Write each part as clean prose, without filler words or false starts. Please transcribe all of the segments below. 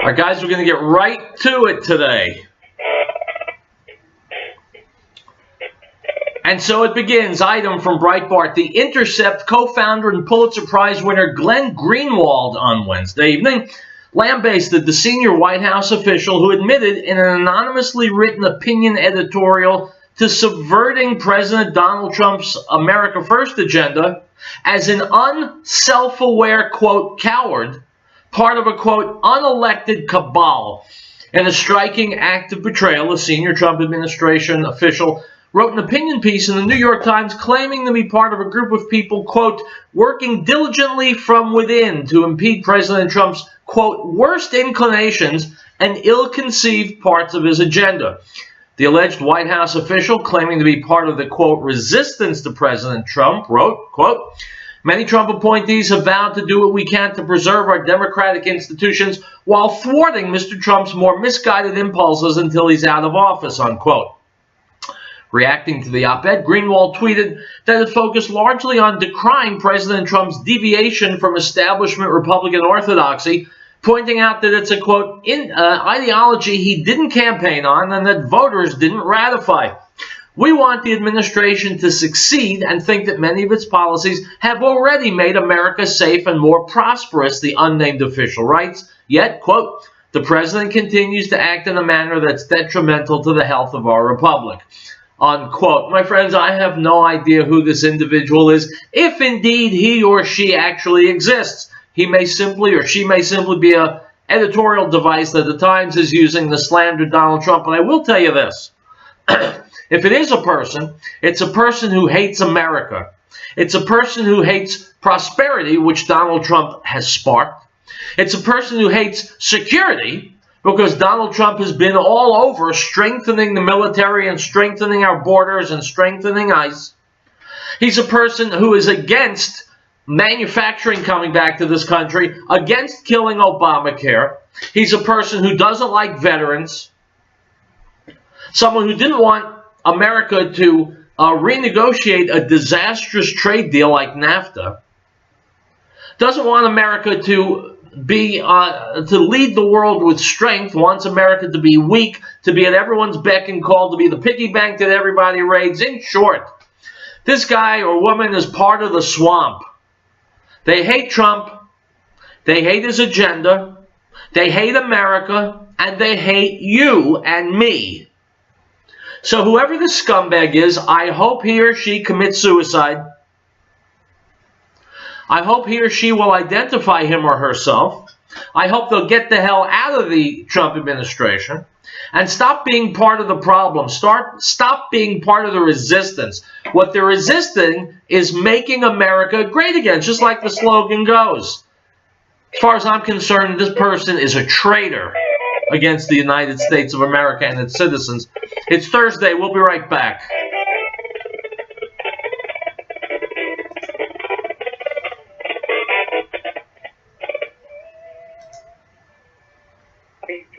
All right, guys, we're going to get right to it today. And so it begins. Item from Breitbart. The Intercept co-founder and Pulitzer Prize winner Glenn Greenwald on Wednesday evening lambasted the senior White House official who admitted in an anonymously written opinion editorial to subverting President Donald Trump's America First agenda as an unself-aware, quote, coward, part of a, quote, unelected cabal. In a striking act of betrayal, a senior Trump administration official wrote an opinion piece in the New York Times claiming to be part of a group of people, quote, working diligently from within to impede President Trump's, quote, worst inclinations and ill-conceived parts of his agenda. The alleged White House official, claiming to be part of the, quote, resistance to President Trump, wrote, quote, many Trump appointees have vowed to do what we can to preserve our democratic institutions while thwarting Mr. Trump's more misguided impulses until he's out of office, unquote. Reacting to the op-ed, Greenwald tweeted that it focused largely on decrying President Trump's deviation from establishment Republican orthodoxy, pointing out that it's a, quote, ideology he didn't campaign on and that voters didn't ratify. We want the administration to succeed and think that many of its policies have already made America safe and more prosperous, the unnamed official writes. Yet, quote, the president continues to act in a manner that's detrimental to the health of our republic. Unquote. My friends, I have no idea who this individual is, if indeed he or she actually exists. He may simply or she may simply be an editorial device that the Times is using to slander Donald Trump. But I will tell you this. If it is a person, it's a person who hates America. It's a person who hates prosperity, which Donald Trump has sparked. It's a person who hates security, because Donald Trump has been all over strengthening the military and strengthening our borders and strengthening ICE. He's a person who is against manufacturing coming back to this country, against killing Obamacare. He's a person who doesn't like veterans, someone who didn't want America to renegotiate a disastrous trade deal like NAFTA, doesn't want America to lead the world with strength, wants America to be weak, to be at everyone's beck and call, to be the piggy bank that everybody raids. In short, this guy or woman is part of the swamp. They hate Trump, they hate his agenda, they hate America, and they hate you and me. So whoever this scumbag is, I hope he or she commits suicide. I hope he or she will identify him or herself. I hope they'll get the hell out of the Trump administration and stop being part of the problem. Stop being part of the resistance. What they're resisting is making America great again, just like the slogan goes. As far as I'm concerned, this person is a traitor against the United States of America and its citizens. It's Thursday. We'll be right back.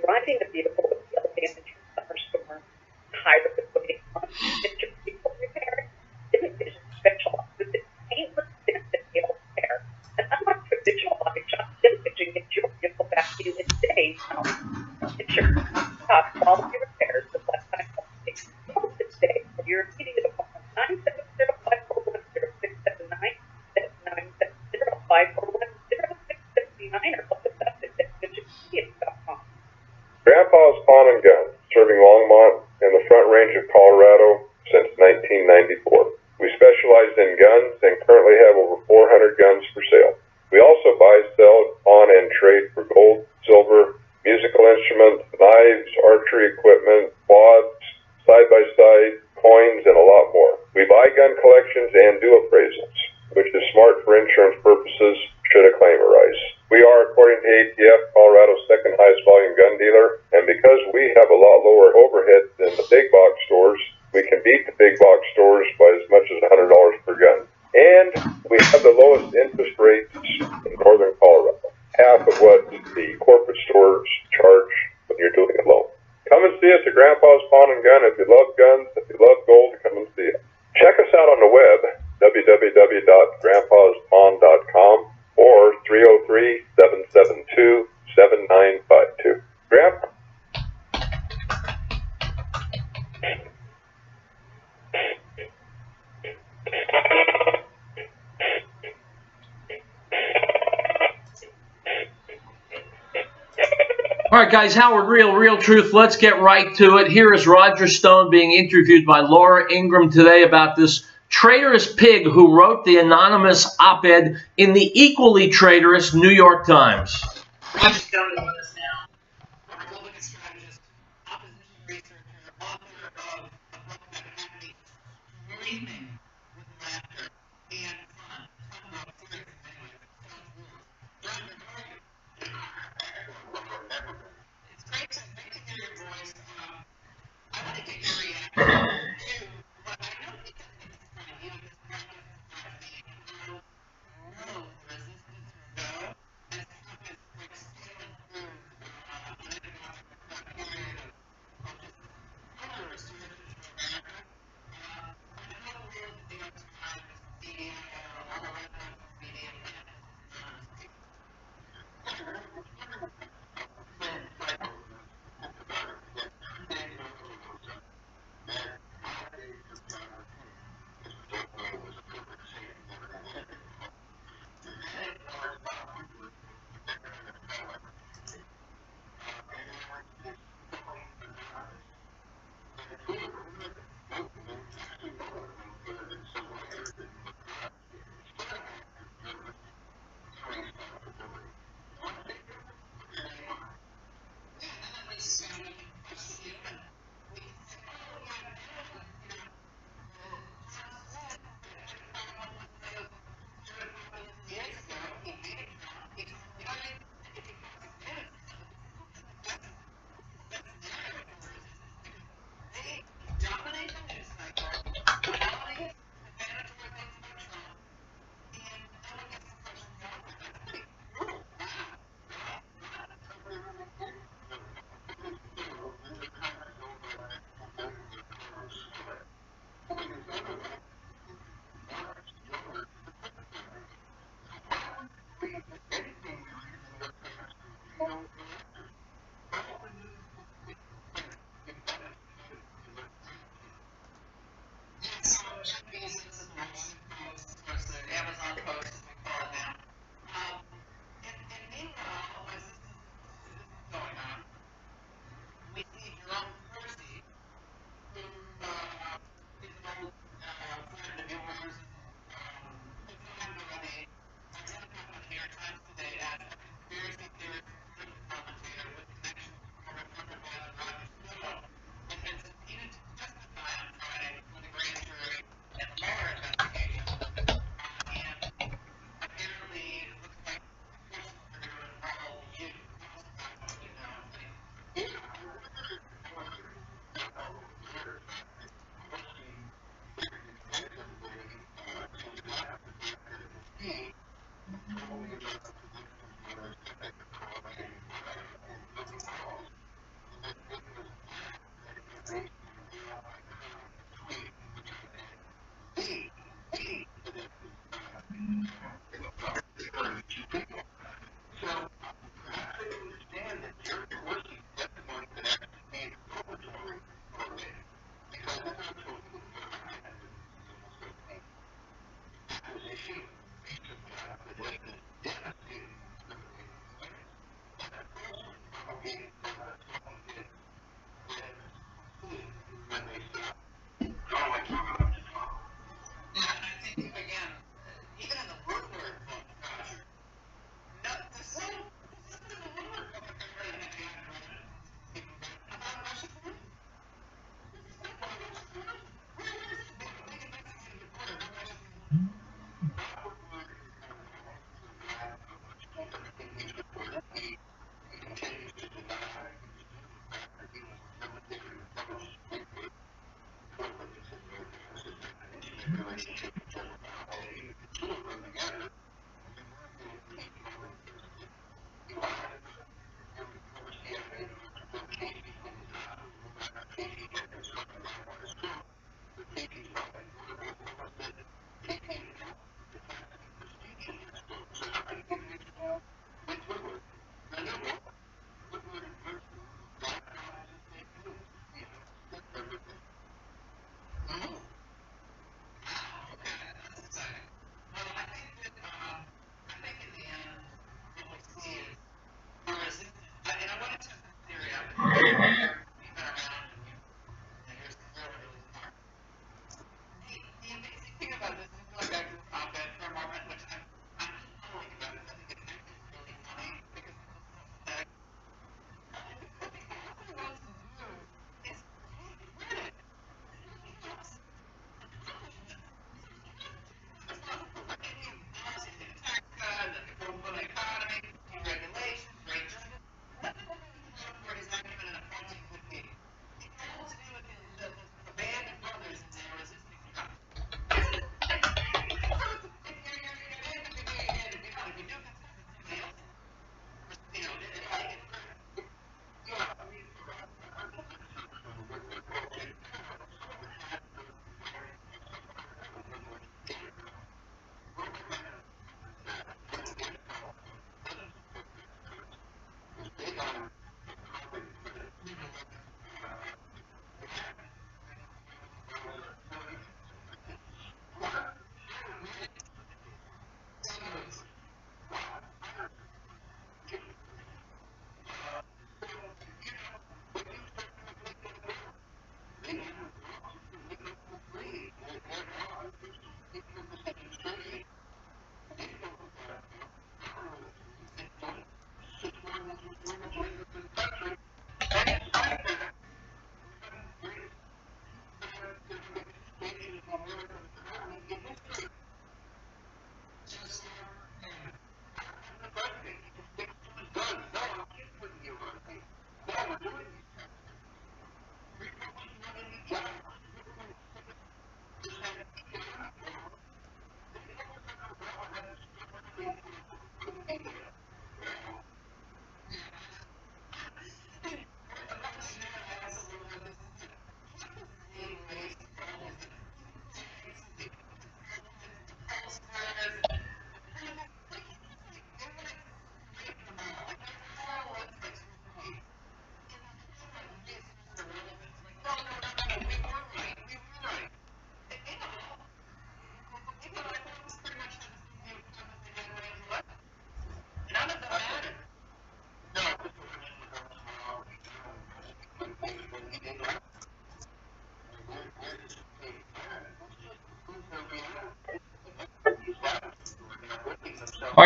Driving a vehicle with hail damage from thunderstorm, high visibility, unconditioned vehicle repair, Vision specializes in painless instant hail repair. And unlike traditional body shop, Vision gets your vehicle back to you in days. Ensure top quality repairs with less time quality. Call us today for your immediate appointment. 970-541-0679. That's 970-541-0679 or call us up at visionmedia.com. Grandpa's Pawn and Gun, serving Longmont in the Front Range of Colorado since 1994. We specialize in guns and currently have over 400 guns for sale. We also buy, sell, pawn, and trade for gold, silver, musical instruments, knives, archery equipment, quads, side-by-side, coins, and a lot more. We buy gun collections and do appraisals, which is smart for insurance purposes should a claim arise. We are, according to ATF, Colorado's second highest volume gun dealer, and because we have a lot lower overhead than the big box stores, we can beat the big box stores by as much as $100 per gun. And we have the lowest interest rates in northern Colorado, half of what the corporate stores charge when you're doing a loan. Come and see us at Grandpa's Pawn and Gun. If you love guns, if you love gold, come and see us. Check us out on the web, www.grandpaspawn.com or 303-772-7952. All right, guys, Howard Riell, Real Truth. Let's get right to it. Here is Roger Stone being interviewed by Laura Ingraham today about this traitorous pig who wrote the anonymous op-ed in the equally traitorous New York Times. Roger Stone is with us now. Republican strategist, opposition researcher, author of a book that had me screaming with laughter and fun. Fun book, seriously, anyway. Stone's rules. Roger, how are you? It's great to hear your voice. I want to get your reaction to what I know you think is funny. You know, this practice is how no resistance will go as Trump is like sailing through an ideological period of just utter resurgence for America. I know Will the New York Times, media, all the right media,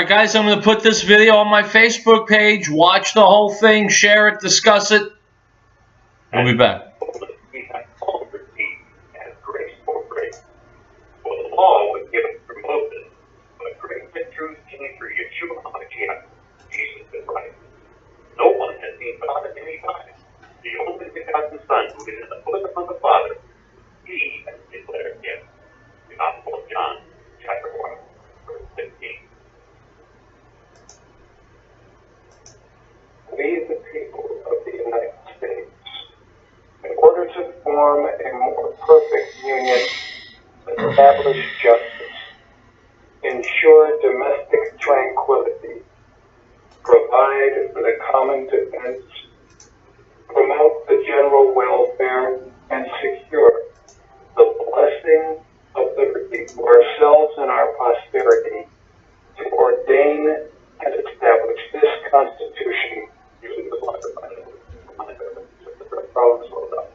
right, guys, I'm going to put this video on my Facebook page. Watch the whole thing, share it, discuss it. We'll be back. Law would give it through Moses, but grace and truth came through Yeshua HaMashiach, Jesus is right. No one has seen God at any time. The only begotten Son, who is in the bosom of the Father, he has declared him. The Gospel of John, chapter 1, verse 15. We, the people of the United States, in order to form a more perfect union, establish justice, ensure domestic tranquility, provide for the common defense, promote the general welfare, and secure the blessing of liberty for ourselves and our posterity, to ordain and establish this Constitution using the blood of the problems well done.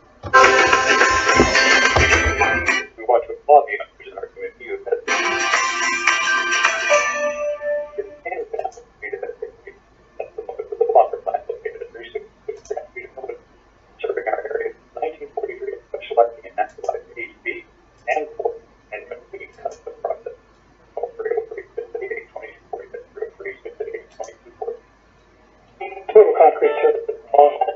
We watch with Bobby which is an argument to you that the blocker plant located at 366 feet of serving our area in 1943, specializing in naturalized HB and port and complete custom process. All 303, 58, 20, 40, 303, 58, 22, 40. Total concrete service belongs to the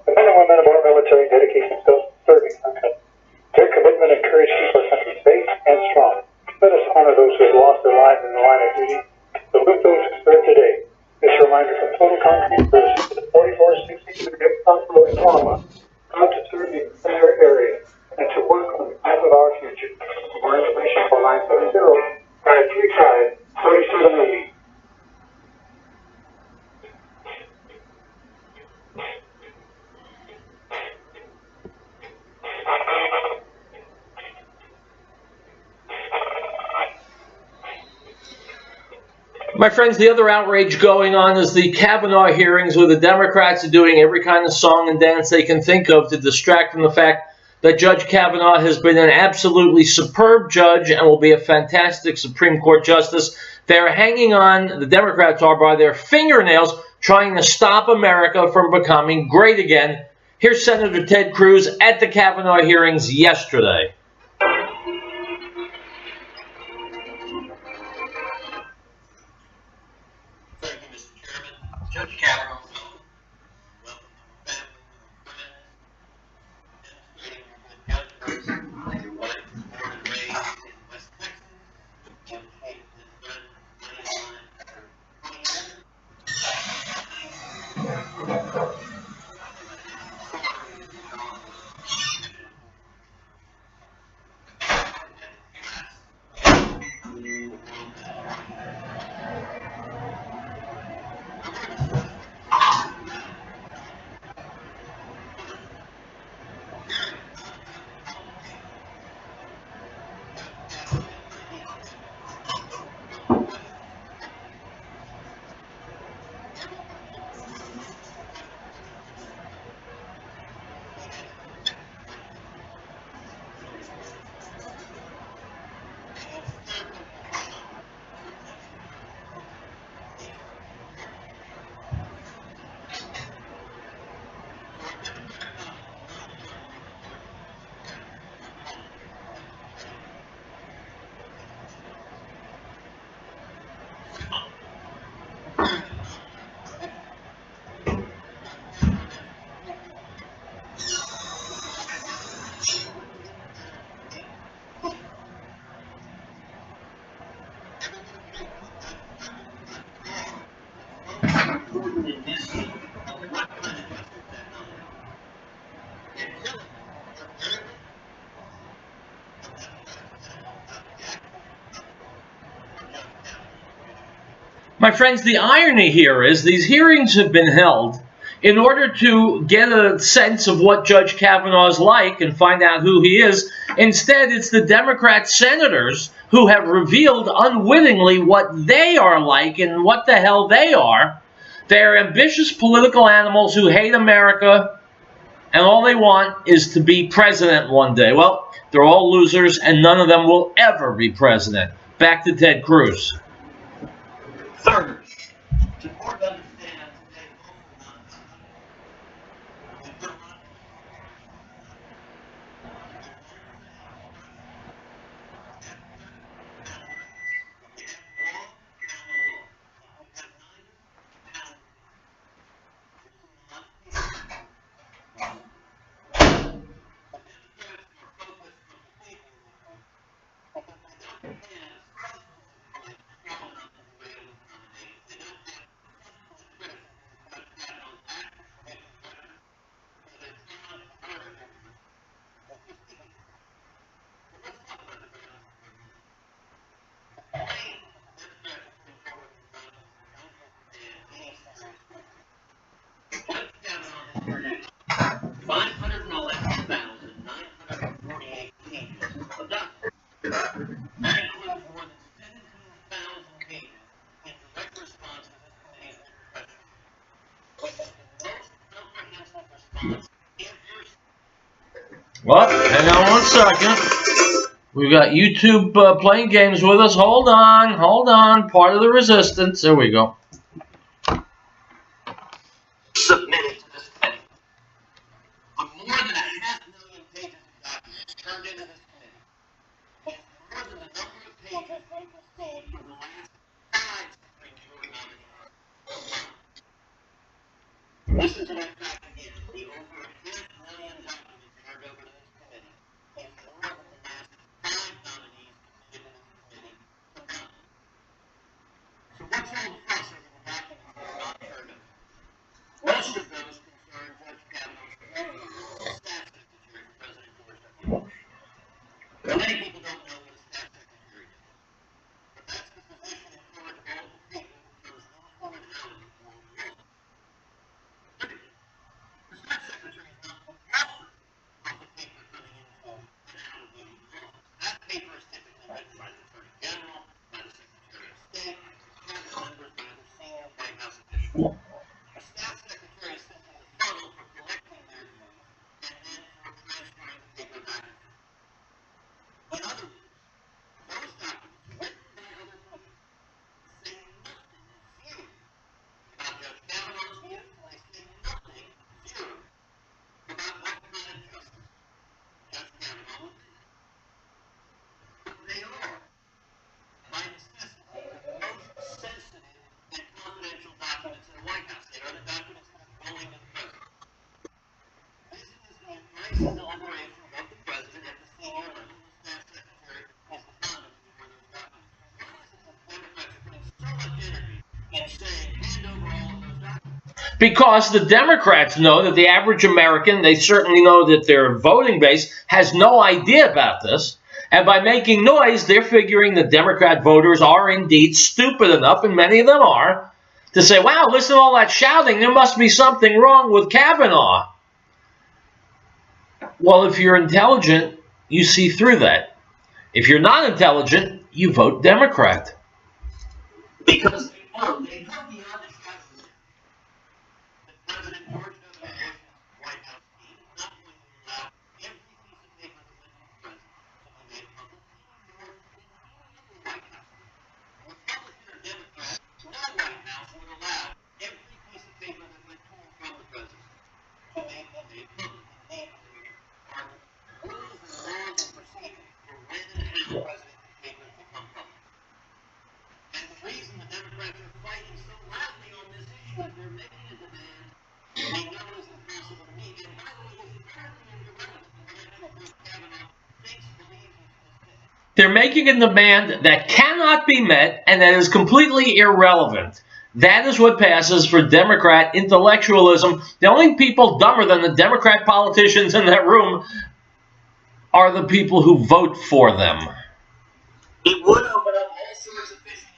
the men and women of our military dedicate themselves to serving our country. Their commitment and courage keep our country safe and strong. Let us honor those who have lost their lives in the line of duty. Salute those who serve today. This reminder from Total Concrete Services, 4463 Hospital in Ottawa, proud to serve the entire area and to work on behalf of our future. For more information, call 970-535-4780. My friends, the other outrage going on is the Kavanaugh hearings, where the Democrats are doing every kind of song and dance they can think of to distract from the fact that Judge Kavanaugh has been an absolutely superb judge and will be a fantastic Supreme Court justice. They're hanging on, the Democrats are, by their fingernails, trying to stop America from becoming great again. Here's Senator Ted Cruz at the Kavanaugh hearings yesterday. Judge Kavanaugh, welcome to the family, demonstrating your good judgment, your wife, born and raised in West Texas, you paid this good money line for 20 years. My friends, the irony here is these hearings have been held in order to get a sense of what Judge Kavanaugh is like and find out who he is. Instead, it's the Democrat senators who have revealed unwittingly what they are like and what the hell they are. They're ambitious political animals who hate America, and all they want is to be president one day. Well, they're all losers, and none of them will ever be president. Back to Ted Cruz. Third, it's important to understand today also not we put a lot of produced 511,948 pages of documents. That includes more than 17,000 pages in direct response to this committee's written questions, which is the most comprehensive response ever. Well, hang on one second. We've got YouTube playing games with us. Hold on. Part of the resistance. There we go. Submitted to this committee. Of more than 500,000 pages of documents turned into this committee, is more than the number of pages we've received from the last 5 Supreme Court nominees combined. Listen to that fact again. The over 500,000 documents turned over to this committee is more than the last 5 nominees submitted to this committee combined. So what's all the fuss over the documents that are not turned over? Most of those concern Judge Kavanaugh's failure as staff secretary for President George W. Bush. Now, many people don't know what a staff secretary is, but that's the position in charge of all the people who chose uniform and out of the world law. Look at it. The staff secretary is not the author of the paper coming into and out of the office. That paper is typically written by the Attorney General, by the Secretary of State, cabinet members, by other senior White House officials. A staff secretary is simply the funnel for collecting their views and then for transferring the paper back and forth. In other words, those documents written by other people say nothing, zero, about Judge Kavanaugh's views, and they say nothing, zero, about what kind of justice Judge Kavanaugh would be. But they are, by necessity, the most sensitive and confidential documents in the White House. They are the documents that are going to the president. This is the advice and deliberations of the president at the senior level. The staff secretary is the conduit for those documents. Why is it that Democrats are putting so much energy in saying, hand over all of those documents? Because the Democrats know that the average American, they certainly know that their voting base has no idea about this. And by making noise, they're figuring that Democrat voters are indeed stupid enough, and many of them are, to say, wow, listen to all that shouting. There must be something wrong with Kavanaugh. Well, if you're intelligent, you see through that. If you're not intelligent, you vote Democrat. Because they know beyond a shadow of a doubt that President George W. Bush's White House team is not going to allow every piece of paper that went to the president to be made public, nor in any other White House. Republican or Democrat, no White House would allow every piece of paper that went to and from the president to be made public. Indeed, there are rules and laws and procedures for when and how presidential papers become public. And the reason the Democrats are fighting so loudly on this issue is they're making a demand they know is impossible to meet. And by the way, it's entirely irrelevant to what Judge Kavanaugh thinks, believes, and suspects. They're making a demand that cannot be met and that is completely irrelevant. That is what passes for Democrat intellectualism. The only people dumber than the Democrat politicians in that room are the people who vote for them. It would open up all sorts of fishing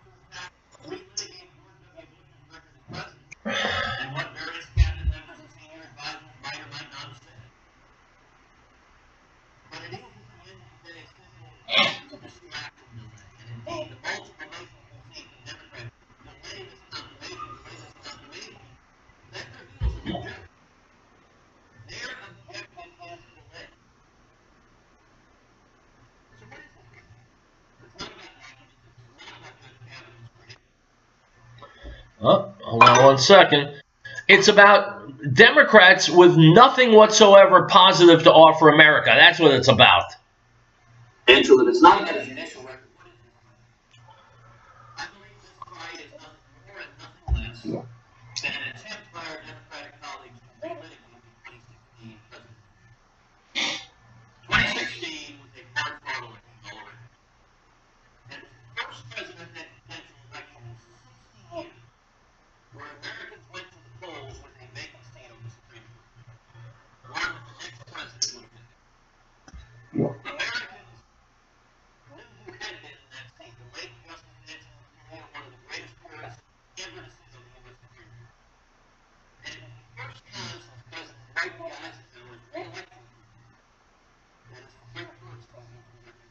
expeditions to relitigate George W. Bush's record as president and what various cabinet members and senior advisors might or might not have said. But it is, at the end of the day, simply a distraction delay. And indeed, the multiple motions we've seen from Democrats delay this confirmation, that reveals an objective. Their objective is delay. So what is it? It's not about Oh, hold on one second. It's about Democrats with nothing whatsoever positive to offer America. That's what it's about. Angela, it's not about his initial record. What is it? I believe this fight is nothing more and nothing less than an attempt by our Democratic colleagues to relitigate the 2016 presidency. 2016 was a hard-fought election already. And it was the first presidential election in 60 years where Americans went to the polls with a vacant seat on the Supreme Court. One that the next president would have been. Americans knew who had been in that seat. The late Justice Anthony Scalia, one of the greatest jurists ever to sit on the U.S. Supreme Court. And it was the first time since President Dwight D. Eisenhower's re-election that a Supreme Court saw him elected.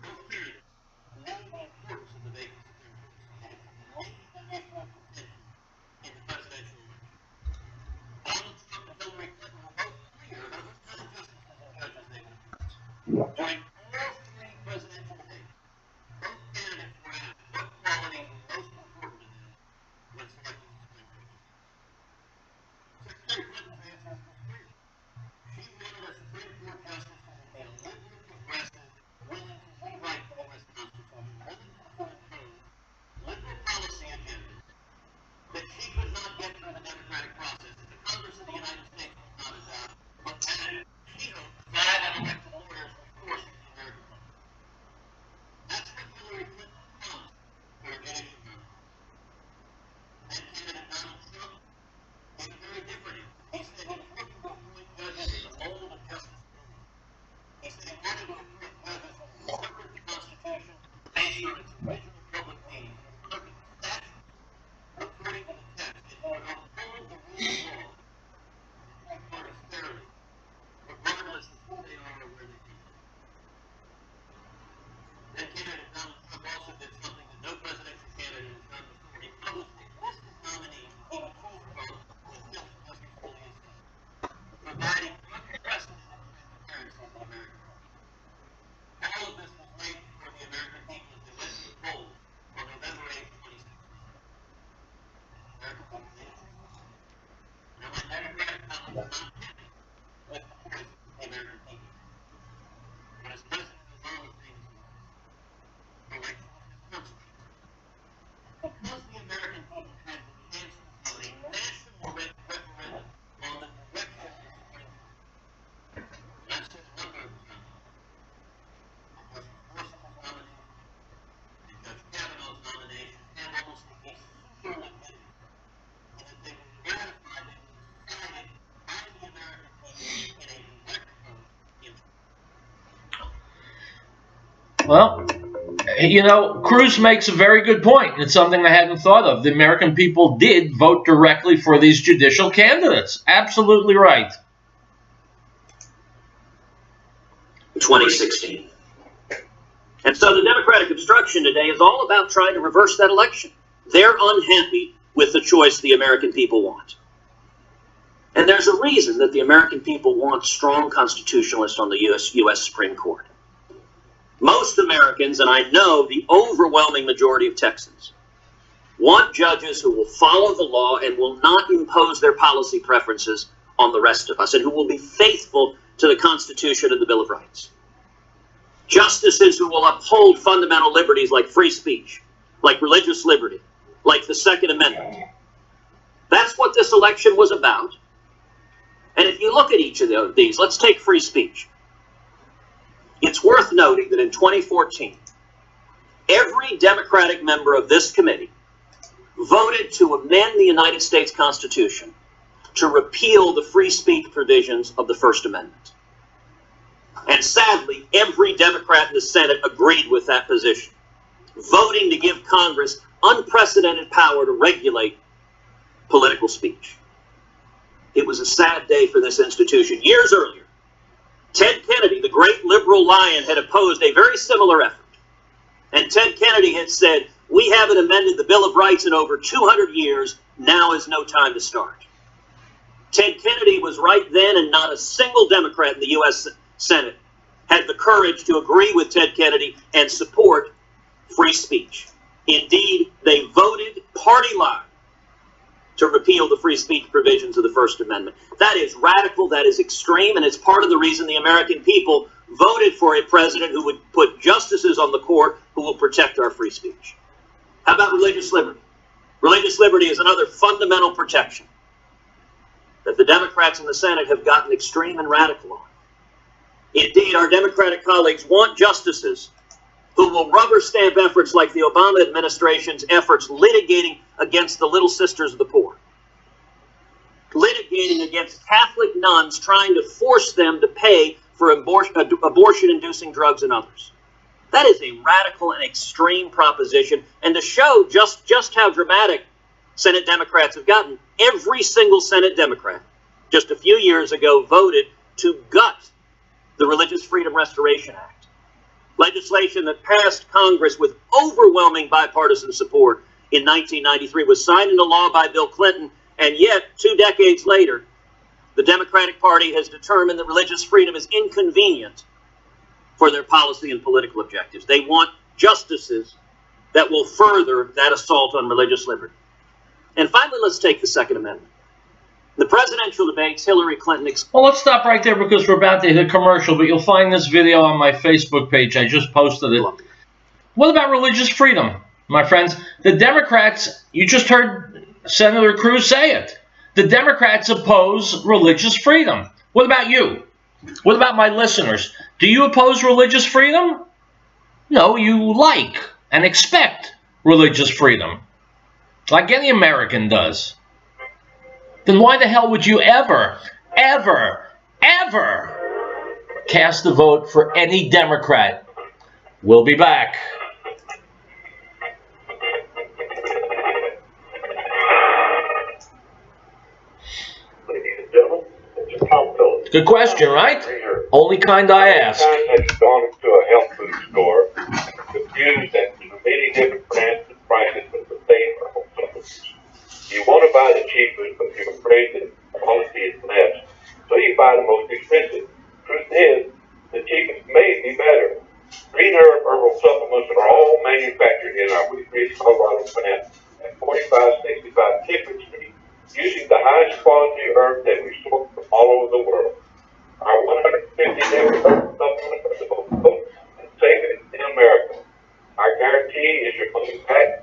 Both periods knew the importance of the vacant Supreme Court seat and its unique national contention in the presidential election. Donald Trump and Hillary Clinton were both clear about what kind of justices and judges they would appoint. During all three presidential debates, both candidates were asked what qualities were most important to them when selecting the Supreme Court. Secretary Clinton's answer was clear. She wanted a Supreme Court justice who would be a liberal, progressive, willing to rewrite the U.S. Constitution, willing to impose liberal policy agendas that she could not get through the democratic process, that the Congress of the United States would not adopt, but that she hoped five unelected lawyers would force into the American public. That's what Hillary Clinton promised for judicial government. Then candidate Donald Trump gave a very different answer. He said he was looking to appoint judges in the mold of Justice Scalia. He said he wanted to appoint judges who would interpret the Constitution based on its original public meaning and interpret the statutes according to the text, and would uphold the rule of law and parties fairly, regardless of who they are or where they came from. Then candidate Donald Trump also did something that no presidential candidate has done before. He published a list of nominees he would choose from with just Justice Scalia's name, providing unprecedented transparency in the American public. All of this was laid before the American people as they went to the polls on November 8, 2016. American people made a choice. Now, my Democratic colleagues are not happy with the choice of the American people. But as President Obama famously said, election is consequence. Because the American people had the chance to vote a national referendum on the direction of the Supreme Court. And I've said a number of times, Justice Gorsuch's nomination, and Judge Kavanaugh's nomination, and almost a superlative in that they were ratified and decided by the American people in a direct vote in. Well, you know, Cruz makes a very good point. It's something I hadn't thought of. The American people did vote directly for these judicial candidates. Absolutely right. 2016. And so the Democratic obstruction today is all about trying to reverse that election. They're unhappy with the choice the American people want. And there's a reason that the American people want strong constitutionalists on the U.S. Supreme Court. Most Americans, and I know the overwhelming majority of Texans, want judges who will follow the law and will not impose their policy preferences on the rest of us, and who will be faithful to the Constitution and the Bill of Rights. Justices who will uphold fundamental liberties like free speech, like religious liberty, like the Second Amendment. That's what this election was about. And if you look at each of these, let's take free speech. It's worth noting that in 2014, every Democratic member of this committee voted to amend the United States Constitution to repeal the free speech provisions of the First Amendment. And sadly, every Democrat in the Senate agreed with that position, voting to give Congress unprecedented power to regulate political speech. It was a sad day for this institution. Years earlier, Ted Kennedy, the great liberal lion, had opposed a very similar effort. And Ted Kennedy had said, "We haven't amended the Bill of Rights in over 200 years. Now is no time to start." Ted Kennedy was right then, and not a single Democrat in the U.S. Senate had the courage to agree with Ted Kennedy and support free speech Indeed, they voted party line to repeal the free speech provisions of the First Amendment. That is radical, that is extreme, and it's part of the reason the American people voted for a president who would put justices on the court who will protect our free speech. How about religious liberty? Religious liberty is another fundamental protection that the Democrats in the Senate have gotten extreme and radical on. Indeed, our Democratic colleagues want justices who will rubber stamp efforts like the Obama administration's efforts litigating against the Little Sisters of the Poor, litigating against Catholic nuns trying to force them to pay for abortion-inducing drugs and others. That is a radical and extreme proposition, and to show just how dramatic Senate Democrats have gotten, every single Senate Democrat just a few years ago voted to gut the Religious Freedom Restoration Act, legislation that passed Congress with overwhelming bipartisan support in 1993, was signed into law by Bill Clinton, and yet 2 decades later, the Democratic Party has determined that religious freedom is inconvenient for their policy and political objectives. They want justices that will further that assault on religious liberty. And finally, let's take the Second Amendment. The presidential debates, Hillary Clinton... Well, let's stop right there because we're about to hit a commercial, but you'll find this video on my Facebook page. I just posted it. What about religious freedom, my friends? The Democrats, you just heard Senator Cruz say it. The Democrats oppose religious freedom. What about you? What about my listeners? Do you oppose religious freedom? No, you like and expect religious freedom, like any American does. Then why the hell would you ever cast a vote for any Democrat? We'll be back. Good question, right? Only kind I ask. Sometimes have you gone into a health food store, confused as to the many different brands and prices with the same herbal supplements? You want to buy the cheapest, but you're afraid that the quality is less, so you buy the most expensive. Truth is, the cheapest may be better. Green herb herbal supplements are all manufactured in our Wheat Ridge, Colorado plant at 4565 Tiffin Street, using the highest quality herbs that we source from all over the world. Our 150 different herbal supplements are the most potent and safest in America. Our guarantee is your money back.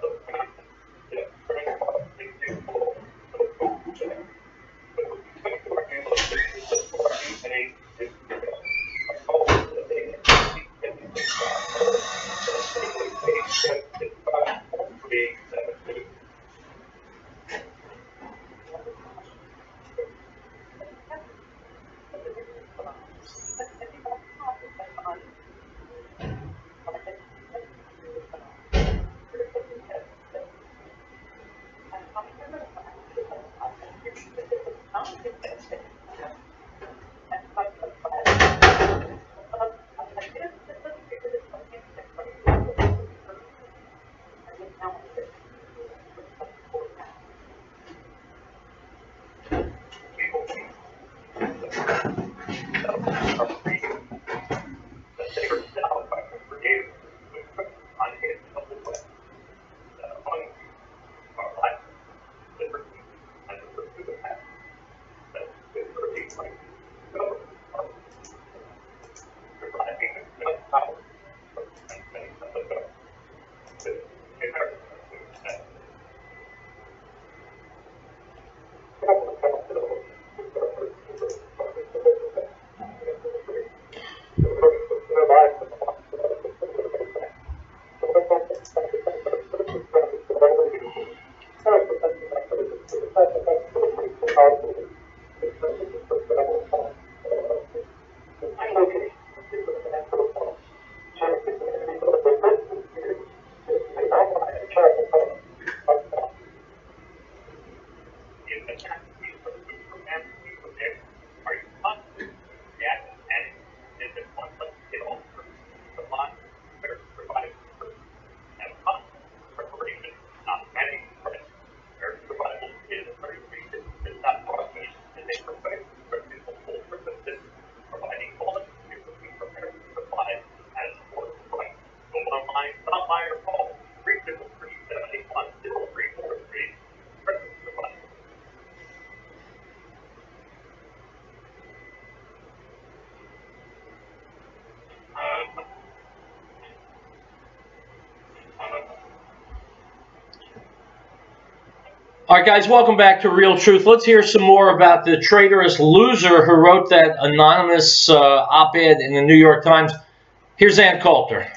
All right, guys, welcome back to Real Truth. Let's hear some more about the traitorous loser who wrote that anonymous op-ed in the New York Times. Here's Ann Coulter.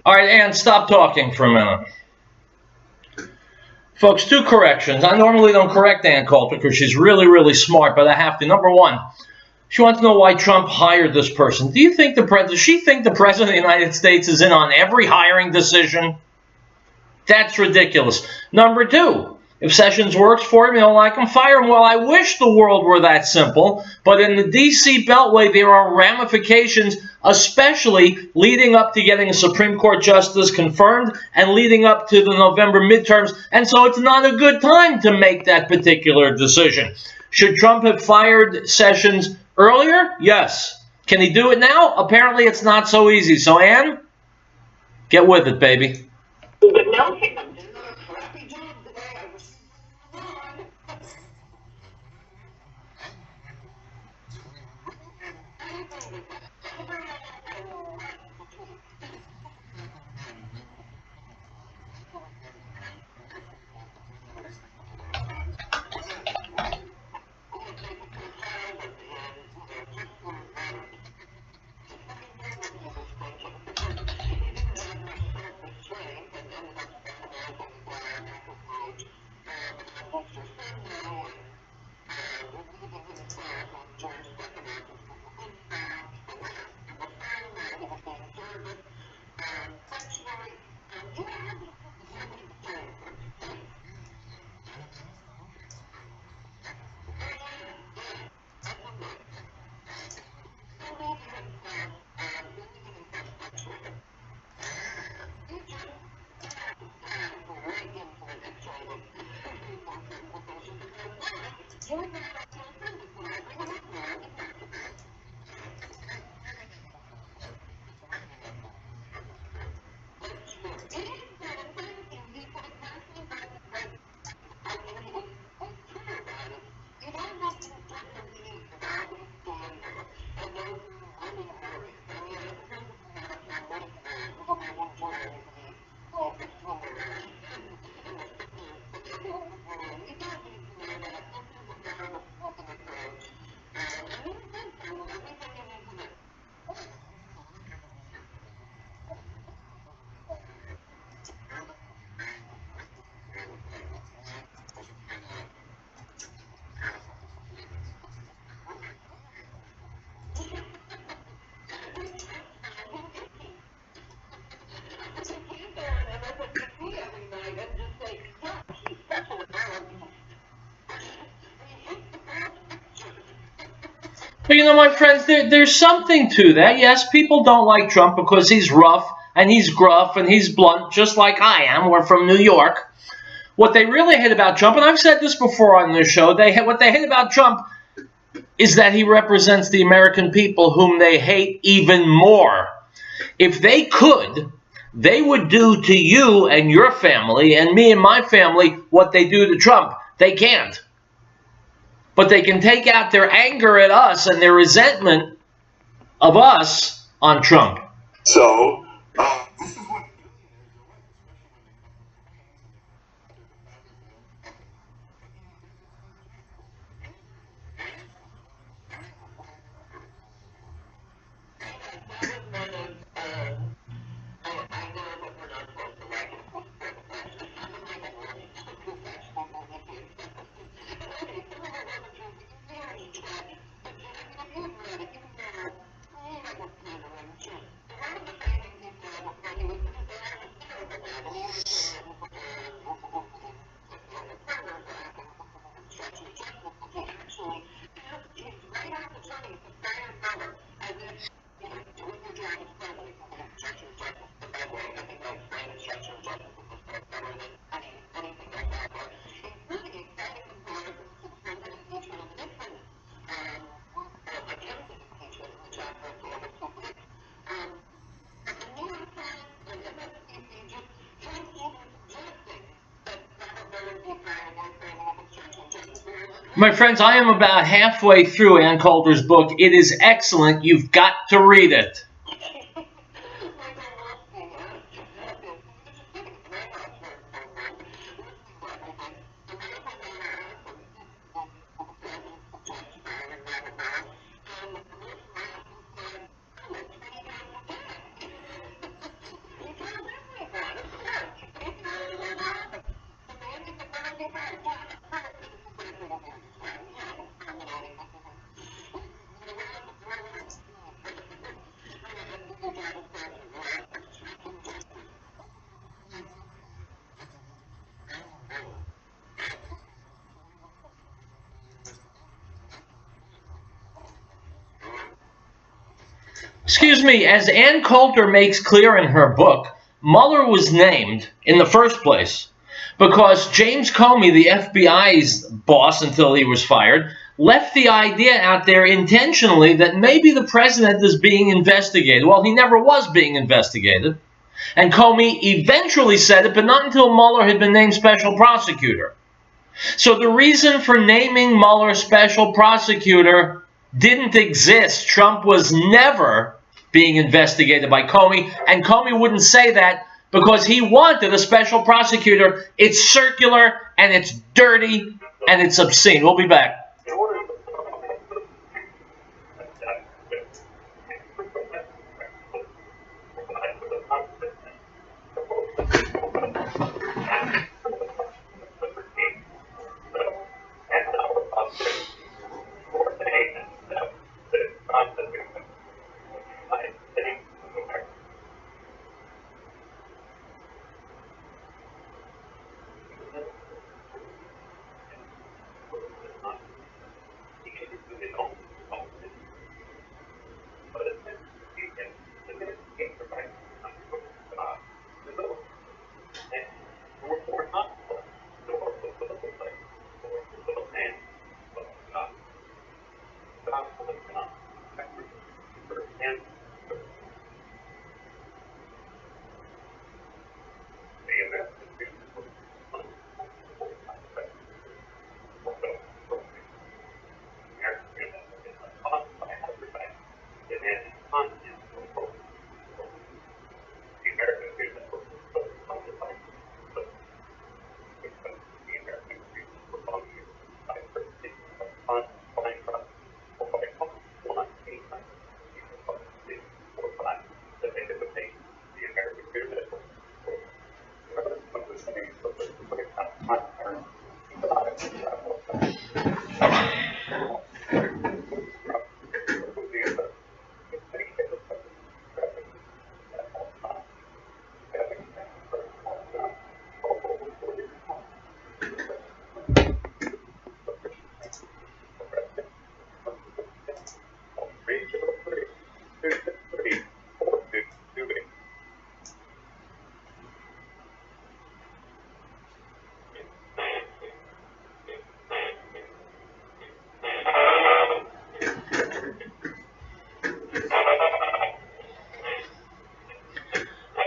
All right, Ann, stop talking for a minute. Folks, 2 corrections. I normally don't correct Ann Coulter because she's really, really smart, but I have to. Number 1, she wants to know why Trump hired this person. Do you think does she think the President of the United States is in on every hiring decision? That's ridiculous. Number 2, if Sessions works for him, you don't like him, fire him. Well, I wish the world were that simple, but in the D.C. Beltway, there are ramifications, especially leading up to getting a Supreme Court justice confirmed and leading up to the November midterms, and so it's not a good time to make that particular decision. Should Trump have fired Sessions earlier? Yes. Can he do it now? Apparently it's not so easy. So, Ann, get with it, baby. But you know, my friends, there's something to that. Yes, people don't like Trump because he's rough and he's gruff and he's blunt, just like I am. We're from New York. What they really hate about Trump, and I've said this before on this show, what they hate about Trump is that he represents the American people, whom they hate even more. If they could, they would do to you and your family and me and my family what they do to Trump. They can't. But they can take out their anger at us and their resentment of us on Trump. So, this is what My friends, I am about halfway through Ann Coulter's book. It is excellent. You've got to read it. Excuse me, as Ann Coulter makes clear in her book, Mueller was named in the first place because James Comey, the FBI's boss until he was fired, left the idea out there intentionally that maybe the president is being investigated. Well, he never was being investigated. And Comey eventually said it, but not until Mueller had been named special prosecutor. So the reason for naming Mueller special prosecutor didn't exist. Trump was never being investigated by Comey, and Comey wouldn't say that because he wanted a special prosecutor. It's circular, and it's dirty, and it's obscene. We'll be back.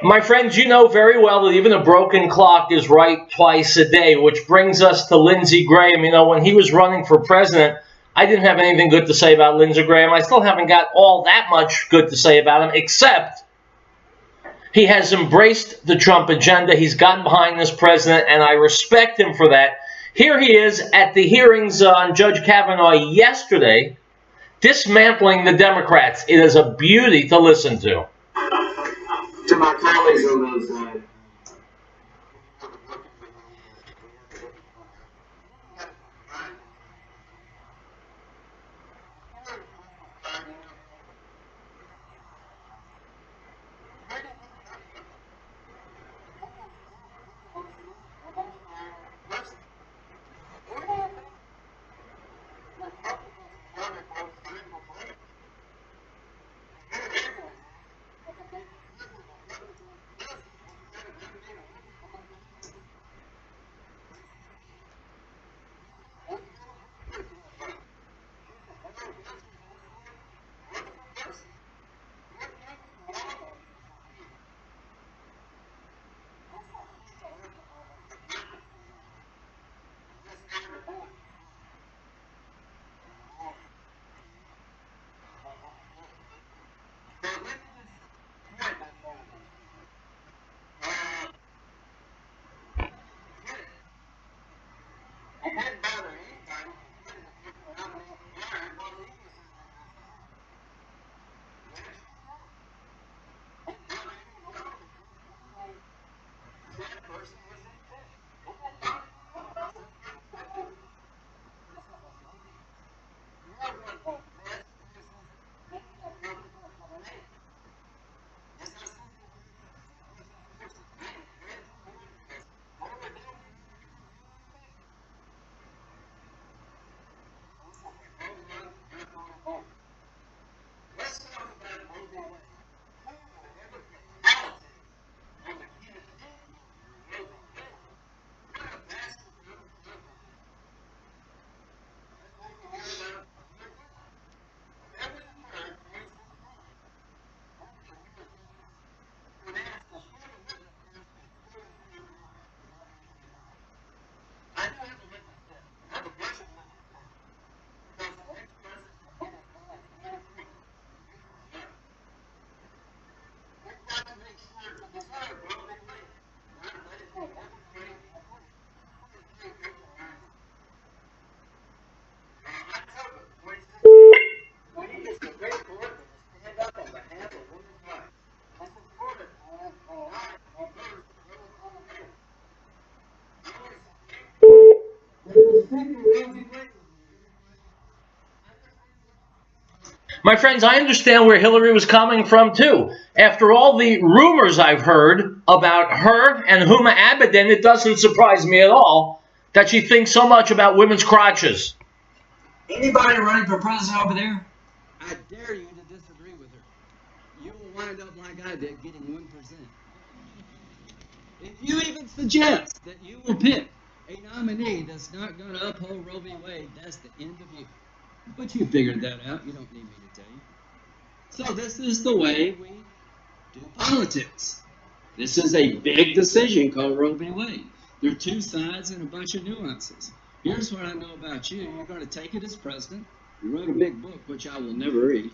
My friends, you know very well that even a broken clock is right twice a day, which brings us to Lindsey Graham. You know, when he was running for president, I didn't have anything good to say about Lindsey Graham. I still haven't got all that much good to say about him, except he has embraced the Trump agenda. He's gotten behind this president, and I respect him for that. Here he is at the hearings on Judge Kavanaugh yesterday, dismantling the Democrats. It is a beauty to listen to. To my colleagues on those sides. My friends, I understand where Hillary was coming from, too. After all the rumors I've heard about her and Huma Abedin, it doesn't surprise me at all that she thinks so much about women's crotches. Anybody running for president over there? I dare you to disagree with her. You will wind up like I did, getting 1%. If you even suggest that you will pick a nominee that's not going to uphold Roe v. Wade, that's the end of you. But you figured that out. You don't need me to tell you. So this is the way we do politics. This is a big decision called Roe v. Wade. There are two sides and a bunch of nuances. Here's what I know about you. You're going to take it as president. You wrote a big book, which I will never read.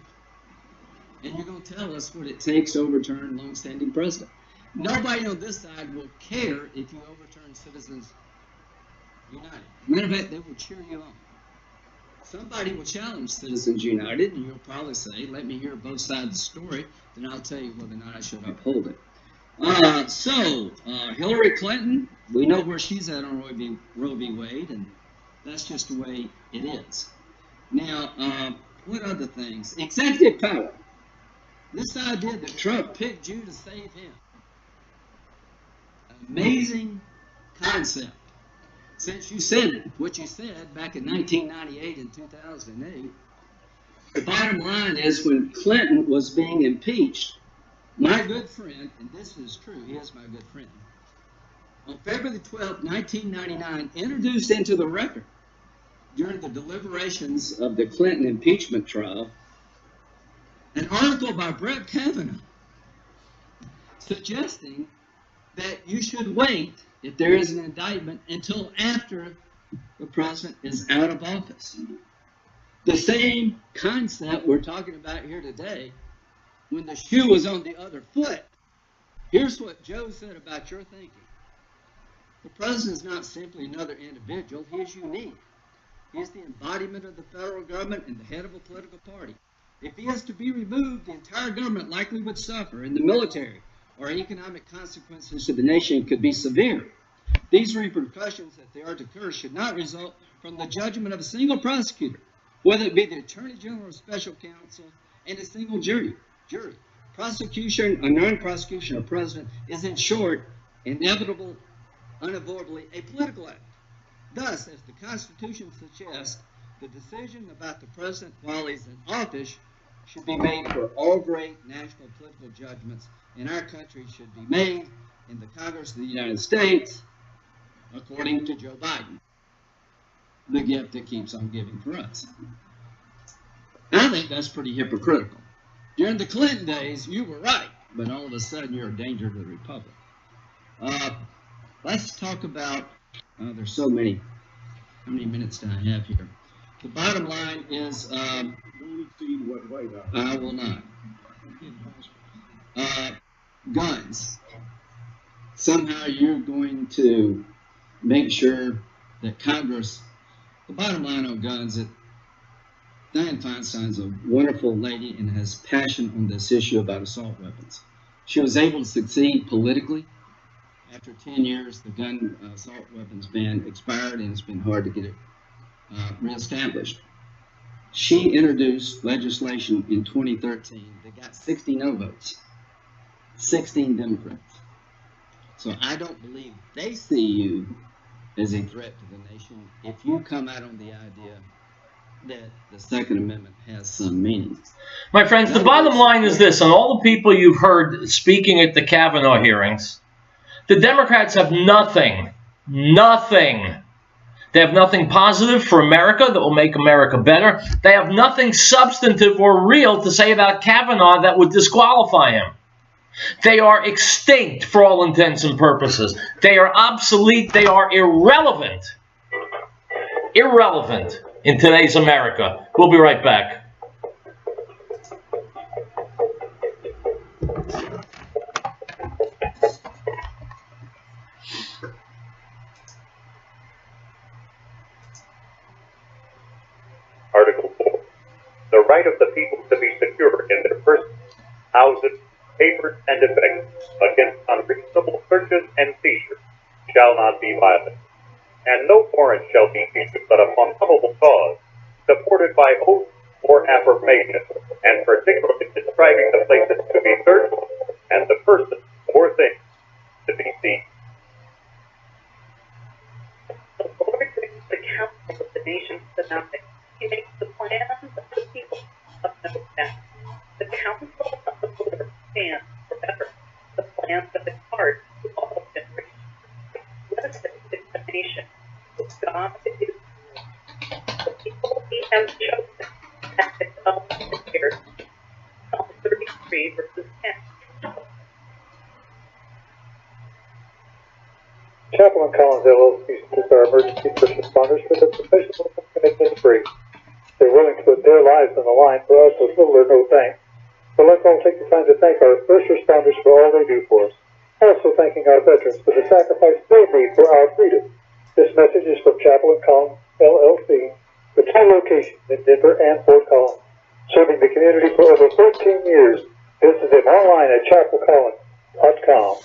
And you're going to tell us what it takes to overturn long-standing precedent. Nobody on this side will care if you overturn Citizens United. Matter of fact, they will cheer you on. Somebody will challenge Citizens United, and you'll probably say, let me hear both sides of the story, then I'll tell you whether or not I should uphold it. Hillary Clinton, we know where she's at on Roe v. Wade, and that's just the way it is. Now, what other things? Executive power. This idea that Trump picked you to save him. Amazing concept. Since you said what you said back in 1998 and 2008, the bottom line is when Clinton was being impeached, my good friend, and this is true, he is my good friend, on February 12, 1999, introduced into the record during the deliberations of the Clinton impeachment trial an article by Brett Kavanaugh suggesting that you should wait, if there is an indictment, until after the president is out of office. The same concept we're talking about here today, when the shoe was on the other foot. Here's what Joe said about your thinking. The president is not simply another individual. He is unique. He is the embodiment of the federal government and the head of a political party. If he is to be removed, the entire government likely would suffer, and the military or economic consequences to the nation could be severe. These repercussions, if they are to occur, should not result from the judgment of a single prosecutor, whether it be the Attorney General or Special Counsel and a single jury. Prosecution or non-prosecution of president is, in short, inevitable, unavoidably a political act. Thus, as the Constitution suggests, the decision about the president while he's in office should be made for all great national political judgments in our country should be made in the Congress of the United States, according to Joe Biden, the gift that keeps on giving for us. I think that's pretty hypocritical. During the Clinton days, you were right, but all of a sudden you're a danger to the republic. Let's talk about, there's so many, how many minutes do I have here? The bottom line is, Don't exceed what right I will not. Guns. Somehow you're going to make sure that Congress, the bottom line on guns, that Dianne Feinstein's a wonderful lady and has passion on this issue about assault weapons. She was able to succeed politically. After 10 years, the gun assault weapons ban expired, and it's been hard to get it reestablished. She introduced legislation in 2013 that got 60 no votes, 16 Democrats. So I don't believe they see you as a threat to the nation if you come out on the idea that the Second Amendment has some meaning. My friends, the bottom line is this. On all the people you've heard speaking at the Kavanaugh hearings, the Democrats have nothing. They have nothing positive for America that will make America better. They have nothing substantive or real to say about Kavanaugh that would disqualify him. They are extinct for all intents and purposes. They are obsolete. They are irrelevant. Irrelevant in today's America. We'll be right back. Article 4. The right of the people to be secure in their persons, houses, papers, and effects against unreasonable searches and seizures shall not be violated, and no warrant shall be issued but upon probable cause, supported by oath or affirmation, and particularly describing the places to be searched and the person or things to be seized. The Lord makes the counsel of the nations to nothing. He makes the plans of the people of no effect. The counsel of the Lord stands forever. The plans of his heart all generation. Blessed is the nation whose God is the people he has chosen at his own appearance. Psalm 33, verses 10. Chaplain Collins LLC is our emergency first responders for their professional commitment free. They're willing to put their lives on the line for us with little or no thanks. So let's all take the time to thank our first responders for all they do for us. Also thanking our veterans for the sacrifice they made for our freedom. This message is from Chaplain Collins LLC, with 2 locations in Denver and Fort Collins. Serving the community for over 13 years. Visit them online at chapelcollins.com.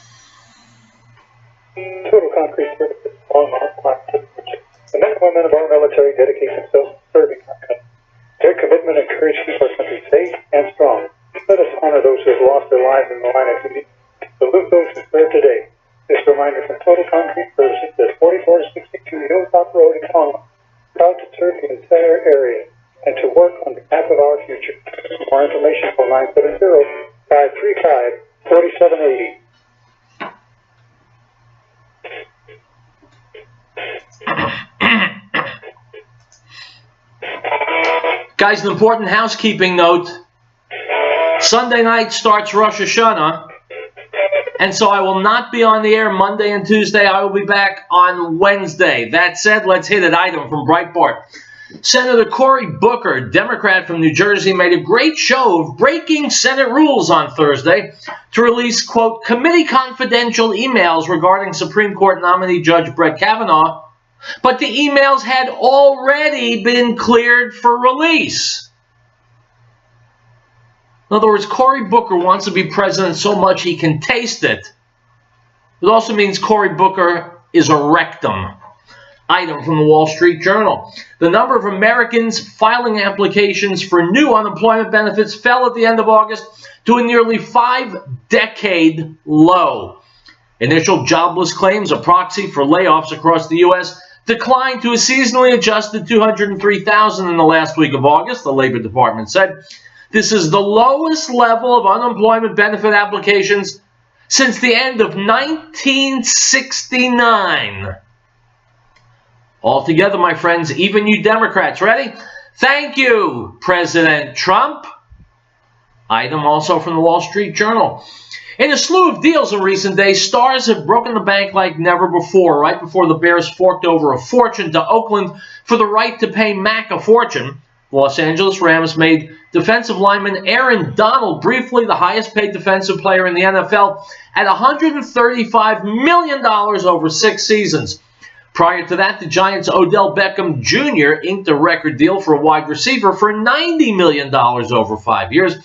Total Concrete Services online. The men and women of our military dedicate themselves to serving our country. Their commitment and courage keep our country safe and strong. Let us honor those who have lost their lives in the line of duty. Salute those who serve today. This reminder from Total Concrete Services at 4462 Hilltop Road in Conroe. Proud to serve the entire area and to work on behalf of our future. For more information, call 970-535-4780. Guys, an important housekeeping note. Sunday night starts Rosh Hashanah, And so I will not be on the air Monday and Tuesday. I will be back on Wednesday. That said, let's hit an item from Breitbart. Senator Cory Booker, Democrat from New Jersey, made a great show of breaking Senate rules on Thursday to release, quote, committee confidential emails regarding Supreme Court nominee Judge Brett Kavanaugh, but the emails had already been cleared for release. In other words, Cory Booker wants to be president so much he can taste it. It also means Cory Booker is a rectum. Item from the Wall Street Journal. The number of Americans filing applications for new unemployment benefits fell at the end of August to a nearly 5-decade low. Initial jobless claims, a proxy for layoffs across the U.S., declined to a seasonally adjusted 203,000 in the last week of August, the Labor Department said. This is the lowest level of unemployment benefit applications since the end of 1969. Altogether, my friends, even you Democrats, ready? Thank you, President Trump. Item also from the Wall Street Journal. In a slew of deals in recent days, stars have broken the bank like never before. Right before the Bears forked over a fortune to Oakland for the right to pay Mack a fortune, Los Angeles Rams made defensive lineman Aaron Donald briefly the highest paid defensive player in the NFL at $135 million over 6 seasons. Prior to that, the Giants' Odell Beckham Jr. inked a record deal for a wide receiver for $90 million over 5 years.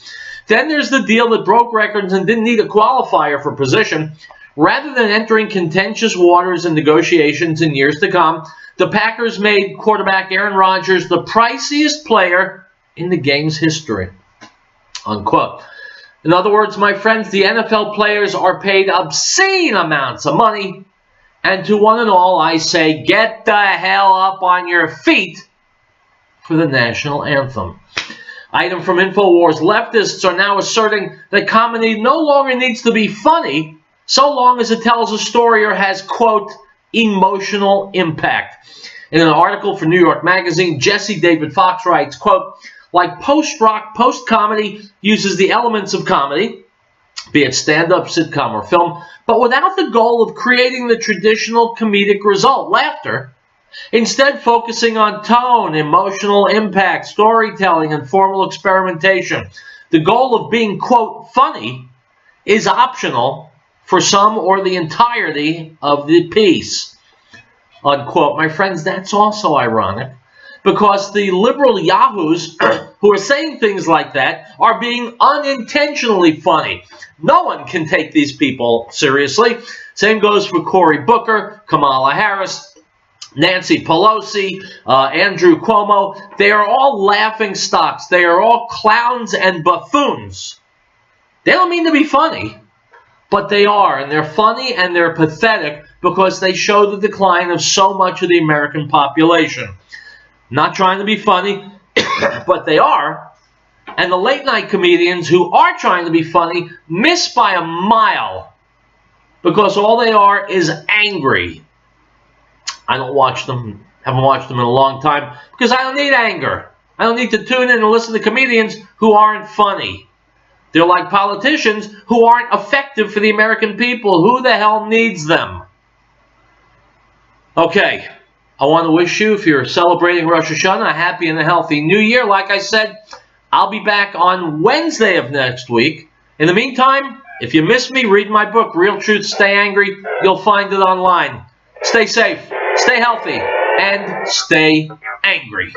Then there's the deal that broke records and didn't need a qualifier for position. Rather than entering contentious waters in negotiations in years to come, the Packers made quarterback Aaron Rodgers the priciest player in the game's history. Unquote. In other words, my friends, the NFL players are paid obscene amounts of money. And to one and all, I say, get the hell up on your feet for the national anthem. Item from InfoWars. Leftists are now asserting that comedy no longer needs to be funny so long as it tells a story or has, quote, emotional impact. In an article for New York Magazine, Jesse David Fox writes, quote, like post-rock, post-comedy uses the elements of comedy, be it stand-up, sitcom, or film, but without the goal of creating the traditional comedic result, laughter, instead focusing on tone, emotional impact, storytelling, and formal experimentation. The goal of being, quote, funny is optional for some or the entirety of the piece, unquote. My friends, that's also ironic, because the liberal yahoos who are saying things like that are being unintentionally funny. No one can take these people seriously. Same goes for Cory Booker, Kamala Harris, Nancy Pelosi, Andrew Cuomo. They are all laughing stocks. They are all clowns and buffoons. They don't mean to be funny, but they are. And they're funny and they're pathetic because they show the decline of so much of the American population. Not trying to be funny, but they are. And the late-night comedians who are trying to be funny miss by a mile because all they are is angry. I don't watch them, haven't watched them in a long time because I don't need anger. I don't need to tune in and listen to comedians who aren't funny. They're like politicians who aren't effective for the American people. Who the hell needs them? Okay. I want to wish you, if you're celebrating Rosh Hashanah, a happy and a healthy New Year. Like I said, I'll be back on Wednesday of next week. In the meantime, if you miss me, read my book, Real Truth, Stay Angry. You'll find it online. Stay safe, stay healthy, and stay angry.